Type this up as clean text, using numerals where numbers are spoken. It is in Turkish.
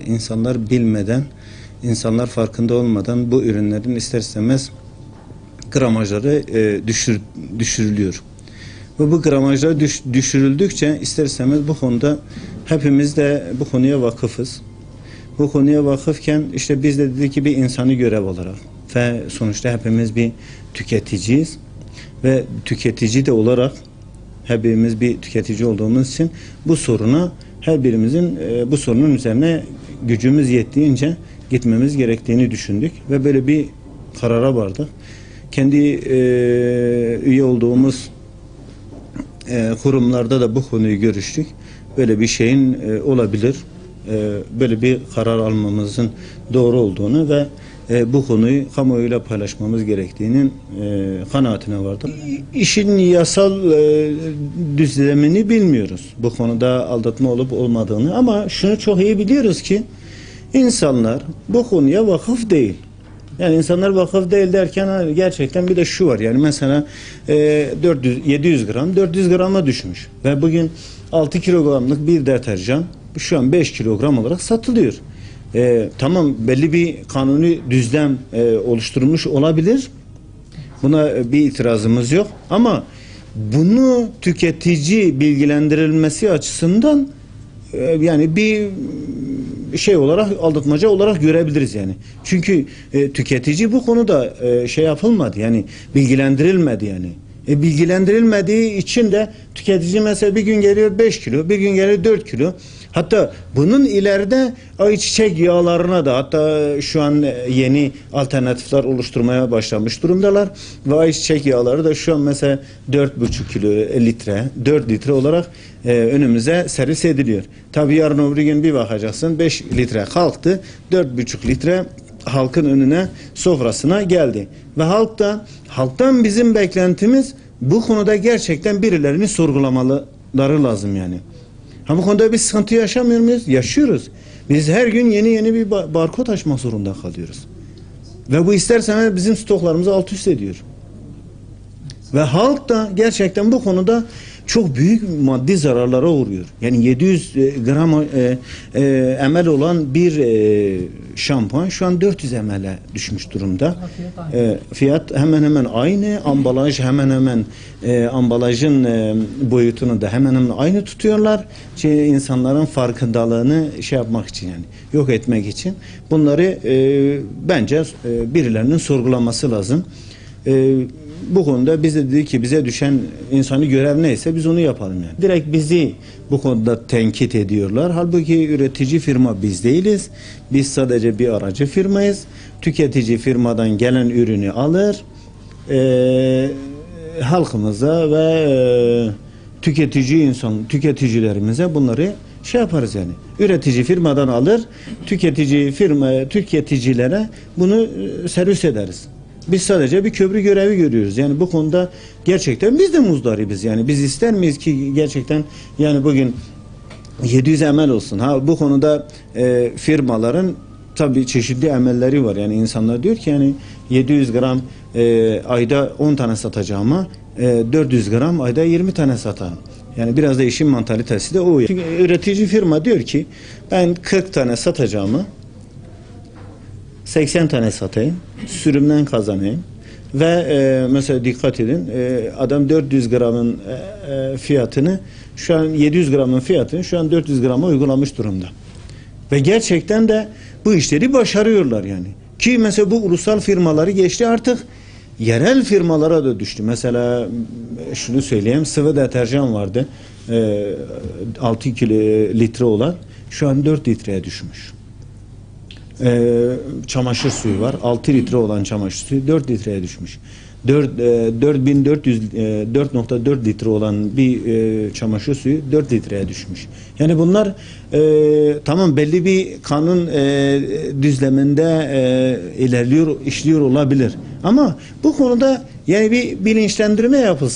İnsanlar bilmeden, insanlar farkında olmadan bu ürünlerin ister istemez gramajları düşürülüyor. Ve bu gramajlar düşürüldükçe ister istemez bu konuda hepimiz de bu konuya vakıfız. Bu konuya vakıfken işte biz de dedik ki bir insani görev olarak ve sonuçta hepimiz bir tüketiciyiz ve tüketici de olarak hepimiz bir tüketici olduğumuz için bu soruna her birimizin bu sorunun üzerine gücümüz yettiğince gitmemiz gerektiğini düşündük ve böyle bir karara vardık. Kendi üye olduğumuz kurumlarda da bu konuyu görüştük. Böyle bir şeyin olabilir, böyle bir karar almamızın doğru olduğunu ve bu konuyu kamuoyuyla paylaşmamız gerektiğinin kanaatine vardık. İşin yasal düzlemini bilmiyoruz. Bu konuda aldatma olup olmadığını, ama şunu çok iyi biliyoruz ki insanlar bu konuya vakıf değil. Yani insanlar vakıf değil derken gerçekten bir de şu var, yani mesela 700 gram 400 grama düşmüş ve bugün 6 kilogramlık bir deterjan şu an 5 kilogram olarak satılıyor. Tamam, belli bir kanuni düzlem oluşturulmuş olabilir. Buna bir itirazımız yok. Ama bunu tüketici bilgilendirilmesi açısından yani bir şey olarak, aldatmaca olarak görebiliriz yani. Çünkü tüketici bu konuda şey yapılmadı, yani bilgilendirilmedi yani. Bilgilendirilmediği için de tüketici mesela bir gün geliyor 5 kilo, bir gün geliyor 4 kilo. Hatta bunun ileride ayçiçek yağlarına da hatta şu an yeni alternatifler oluşturmaya başlamış durumdalar. Ve ayçiçek yağları da şu an mesela 4,5 kilo litre, 4 litre olarak önümüze servis ediliyor. Tabii yarın öbür gün bir bakacaksın 5 litre kalktı, 4,5 litre halkın önüne, sofrasına geldi. Ve halktan bizim beklentimiz bu konuda gerçekten birilerini sorgulamaları lazım yani. Ha, bu konuda bir sıkıntı yaşamıyor muyuz? Yaşıyoruz. Biz her gün yeni bir barkod açmak zorunda kalıyoruz. Ve bu istersen bizim stoklarımızı alt üst ediyor. Ve halk da gerçekten bu konuda çok büyük maddi zararlara uğruyor. Yani 700 gram ml olan bir şampuan şu an 400 ml'e düşmüş durumda. Fiyat hemen hemen aynı. Ambalaj hemen hemen ambalajın boyutunu da hemen hemen aynı tutuyorlar. İnsanların farkındalığını şey yapmak için, yani yok etmek için. Bunları bence birilerinin sorgulaması lazım. Bu konuda biz de dedik ki bize düşen insani görev neyse biz onu yapalım yani. Direkt bizi bu konuda tenkit ediyorlar. Halbuki üretici firma biz değiliz. Biz sadece bir aracı firmayız. Tüketici firmadan gelen ürünü alır, halkımıza ve tüketicilerimize bunları şey yaparız yani. Üretici firmadan alır, tüketicilere bunu servis ederiz. Biz sadece bir köprü görevi görüyoruz. Yani bu konuda gerçekten biz de muzdaribiz. Yani biz ister miyiz ki gerçekten, yani bugün 700 ml olsun. Ha, bu konuda firmaların tabii çeşitli emelleri var. Yani insanlar diyor ki yani 700 gram ayda 10 tane satacağıma 400 gram ayda 20 tane satarım. Yani biraz da işin mantalitesi de o. Çünkü üretici firma diyor ki ben 40 tane satacağımı 80 tane satayım, sürümden kazanayım ve mesela dikkat edin, adam 400 gramın fiyatını şu an 700 gramın fiyatını şu an 400 grama uygulamış durumda. Ve gerçekten de bu işleri başarıyorlar yani. Ki mesela bu ulusal firmaları geçti, artık yerel firmalara da düştü. Mesela şunu söyleyeyim, sıvı deterjan vardı 6 litre olan, şu an 4 litreye düşmüş. Çamaşır suyu var. 6 litre olan çamaşır suyu 4 litreye düşmüş. 4.4 litre olan bir çamaşır suyu 4 litreye düşmüş. Yani bunlar tamam, belli bir kanun düzleminde ilerliyor, işliyor olabilir. Ama bu konuda yani bir bilinçlendirme yapılsın.